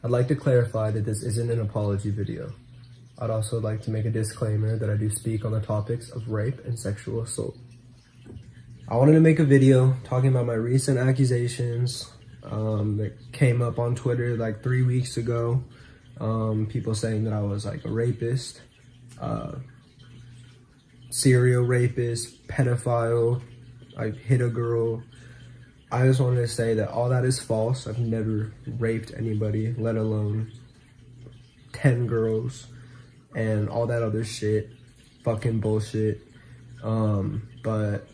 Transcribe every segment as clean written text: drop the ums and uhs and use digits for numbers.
I'd like to clarify that this isn't an apology video. I'd also like to make a disclaimer that I do speak on the topics of rape and sexual assault. I wanted to make a video talking about my recent accusations that came up on Twitter like 3 weeks ago. People saying that I was like a rapist, serial rapist, pedophile, I hit a girl. I just wanted to say that all that is false. I've never raped anybody, let alone 10 girls and all that other shit, fucking bullshit. But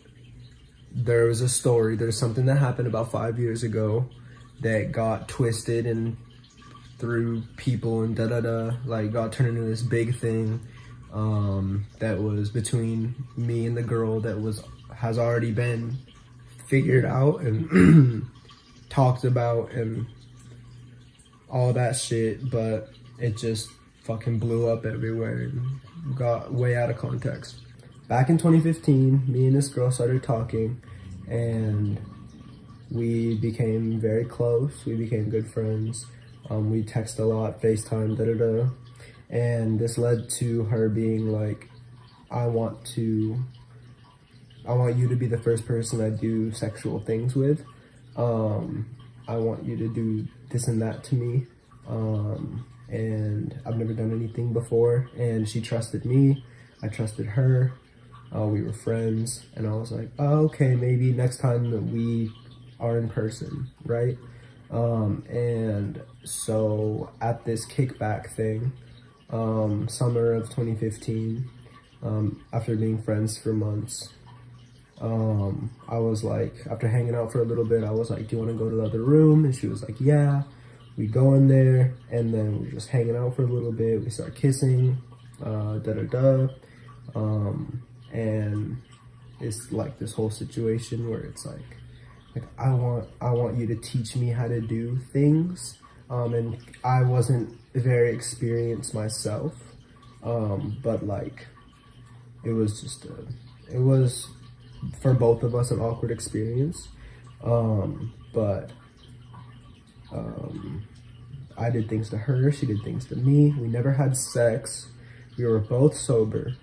there was a story, there's something that happened about 5 years ago that got twisted and through people and like got turned into this big thing that was between me and the girl that has already been figured out and talked about and all that shit, but it just fucking blew up everywhere and got way out of context. Back in 2015, me and this girl started talking and we became very close. We became good friends. We text a lot, FaceTime, and this led to her being like, I want you to be the first person I do sexual things with. I want you to do this and that to me. And I've never done anything before. And she trusted me. I trusted her. We were friends. And I was like, oh, okay, maybe next time that we are in person, right? And so at this kickback thing, summer of 2015, after being friends for months, I was like, after hanging out for a little bit, I was like, do you want to go to the other room? And she was like, yeah. We go in there, and then we're just hanging out for a little bit. We start kissing, and it's like this whole situation where it's like I want you to teach me how to do things, and I wasn't very experienced myself, but like it was for both of us an awkward experience, but I did things to her, she did things to me. We never had sex. We were both sober,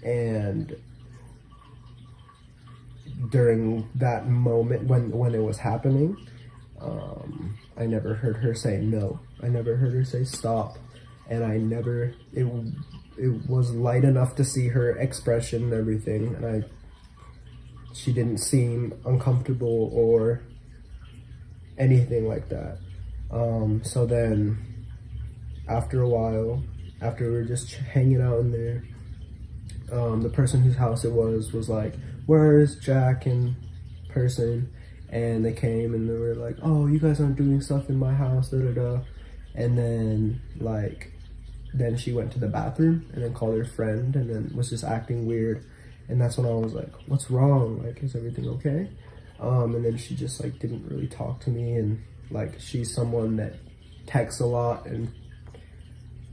and during that moment when it was happening, I never heard her say no. I never heard her say stop, and it was light enough to see her expression and everything, and she didn't seem uncomfortable or anything like that. So then after a while, after we were just hanging out in there, the person whose house it was like, where's Jack in person? And they came and they were like, oh, you guys aren't doing stuff in my house, and then then she went to the bathroom and then called her friend and then was just acting weird. And that's when I was like, what's wrong? Like, is everything okay? And then she just like didn't really talk to me, and like she's someone that texts a lot and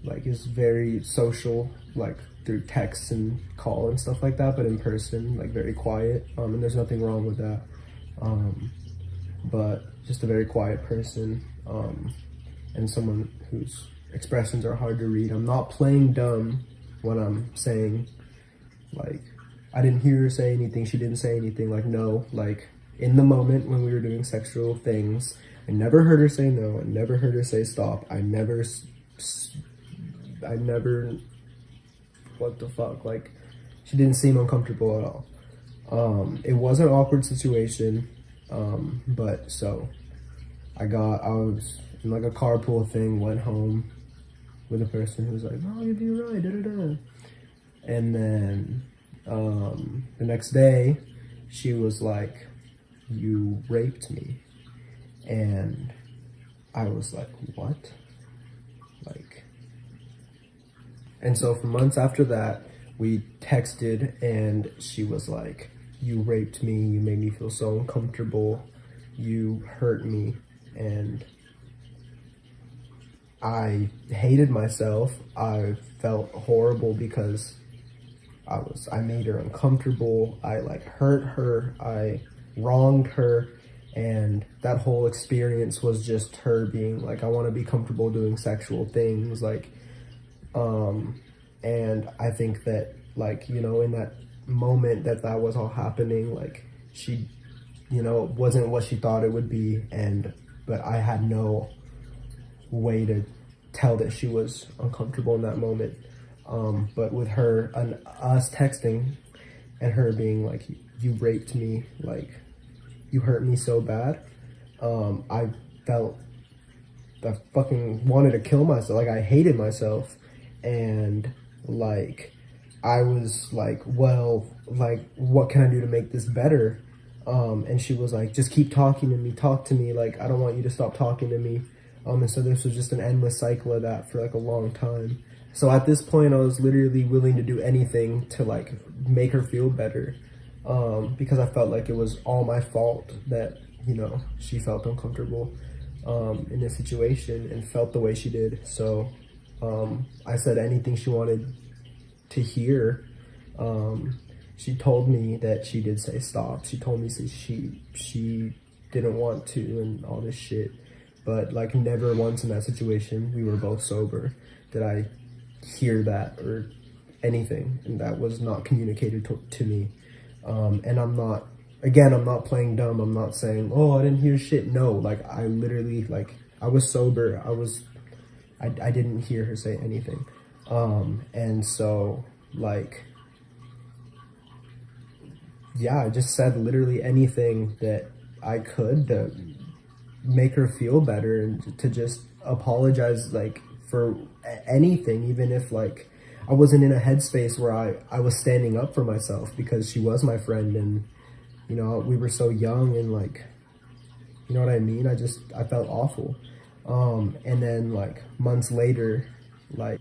like is very social, like through text and call and stuff like that, but in person, like very quiet. And there's nothing wrong with that. But just a very quiet person, and someone whose expressions are hard to read. I'm not playing dumb when I'm saying like, I didn't hear her say anything, she didn't say anything, like no, like in the moment when we were doing sexual things, I never heard her say no, I never heard her say stop, I never, what the fuck, like she didn't seem uncomfortable at all. It was an awkward situation, but so I was in like a carpool thing, went home with a person who was like, oh, you'll be right, and then the next day she was like, you raped me. And I was like, what? Like, and so for months after that, we texted and she was like, you raped me, you made me feel so uncomfortable, you hurt me, and I hated myself. I felt horrible because I made her uncomfortable, I like hurt her, I wronged her, And that whole experience was just her being like, I want to be comfortable doing sexual things, like, and I think that, like, you know, in that moment that was all happening, like, she, you know, wasn't what she thought it would be, but I had no way to tell that she was uncomfortable in that moment. But with her and us texting and her being like, you raped me, like, you hurt me so bad, I felt, I fucking wanted to kill myself. Like, I hated myself. And like, I was like, well, like, what can I do to make this better? And she was like, just keep talking to me, talk to me. Like, I don't want you to stop talking to me. And so this was just an endless cycle of that for like a long time. So at this point, I was literally willing to do anything to like make her feel better. Because I felt like it was all my fault that, you know, she felt uncomfortable in this situation and felt the way she did. So I said anything she wanted to hear. She told me that she did say stop. She told me she didn't want to and all this shit. But like, never once in that situation, we were both sober, did I hear that or anything. And that was not communicated to me. And I'm not playing dumb. I'm not saying, oh, I didn't hear shit. No, like, I literally, like, I was sober. I didn't hear her say anything. And so, like, yeah, I just said literally anything that I could to make her feel better and to just apologize, like, for anything, even if, like, I wasn't in a headspace where I was standing up for myself, because she was my friend and, you know, we were so young and, like, you know what I mean? I felt awful. And then, like, months later, like,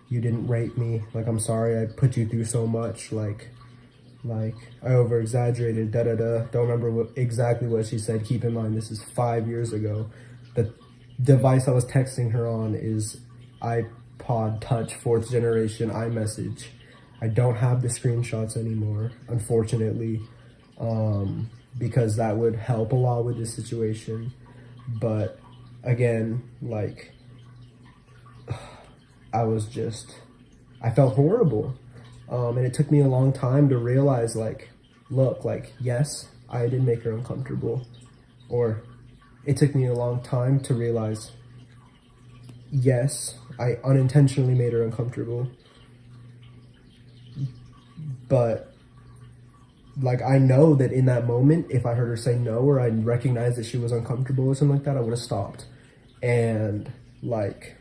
you didn't rape me. Like, I'm sorry I put you through so much. Like I over-exaggerated, da-da-da. Don't remember exactly what she said. Keep in mind, this is 5 years ago. The device I was texting her on is iPod Touch 4th generation iMessage. I don't have the screenshots anymore, unfortunately, because that would help a lot with this situation. But again, like, I felt horrible. And it took me a long time to realize, like, look, like, yes, I did make her uncomfortable. Or it took me a long time to realize, yes, I unintentionally made her uncomfortable. But, like, I know that in that moment, if I heard her say no, or I recognized that she was uncomfortable or something like that, I would have stopped. And, like,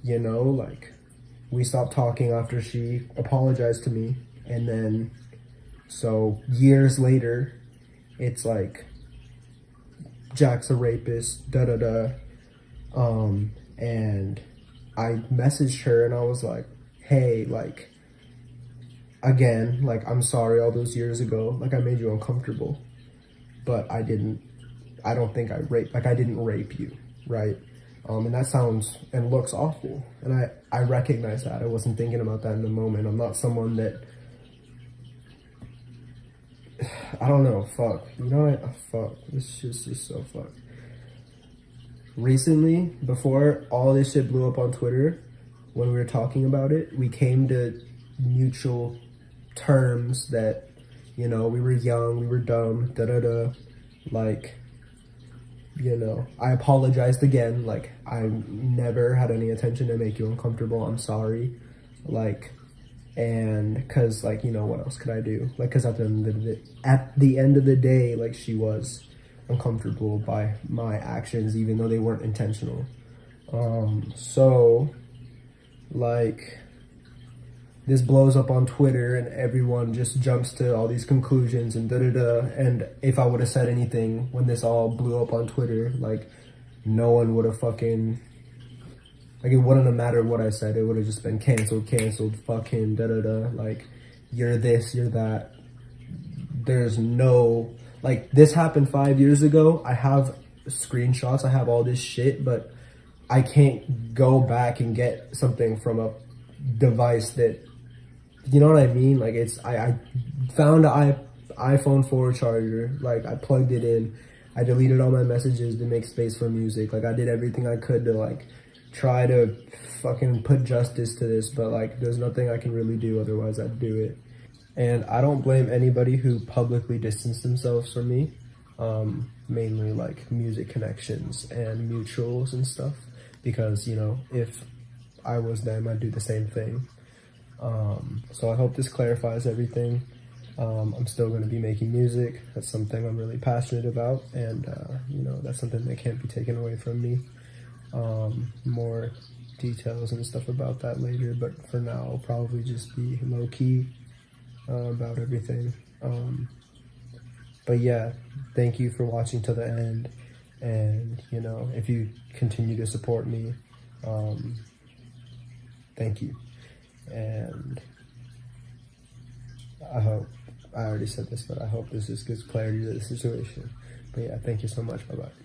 you know, like, we stopped talking after she apologized to me. And then, so years later, it's like, Jack's a rapist, da-da-da. And I messaged her and I was like, hey, like, again, like, I'm sorry all those years ago, like, I made you uncomfortable, but I didn't rape you, right? And that sounds and looks awful. And I recognize that. I wasn't thinking about that in the moment. I'm not someone that, I don't know, fuck. You know what? Fuck. This is just so fucked. Recently, before all this shit blew up on Twitter, when we were talking about it, we came to mutual terms that, you know, we were young, we were dumb, da-da-da. Like, you know, I apologized again. Like, I never had any intention to make you uncomfortable. I'm sorry. Like, and cause, like, you know, what else could I do? Like, cause at the end of the day, like, she was uncomfortable by my actions, even though they weren't intentional. So, like, this blows up on Twitter and everyone just jumps to all these conclusions and da-da-da. And if I would have said anything when this all blew up on Twitter, like, no one would have fucking, like, it wouldn't have mattered what I said. It would have just been canceled, fucking da-da-da. Like, you're this, you're that. There's no, like, this happened 5 years ago. I have screenshots, I have all this shit, but I can't go back and get something from a device that, you know what I mean? Like, it's, I found an iPhone 4 charger, like, I plugged it in, I deleted all my messages to make space for music. Like I did everything I could to like try to fucking put justice to this, but like there's nothing I can really do, otherwise I'd do it. And I don't blame anybody who publicly distanced themselves from me, mainly like music connections and mutuals and stuff, because you know, if I was them, I'd do the same thing. So I hope this clarifies everything. I'm still going to be making music. That's something I'm really passionate about, and you know, that's something that can't be taken away from me. More details and stuff about that later, but for now I'll probably just be low-key about everything. But yeah, thank you for watching to the end, and you know, if you continue to support me, thank you. And I hope, I already said this, but I hope this just gives clarity to the situation. But yeah, thank you so much. Bye-bye.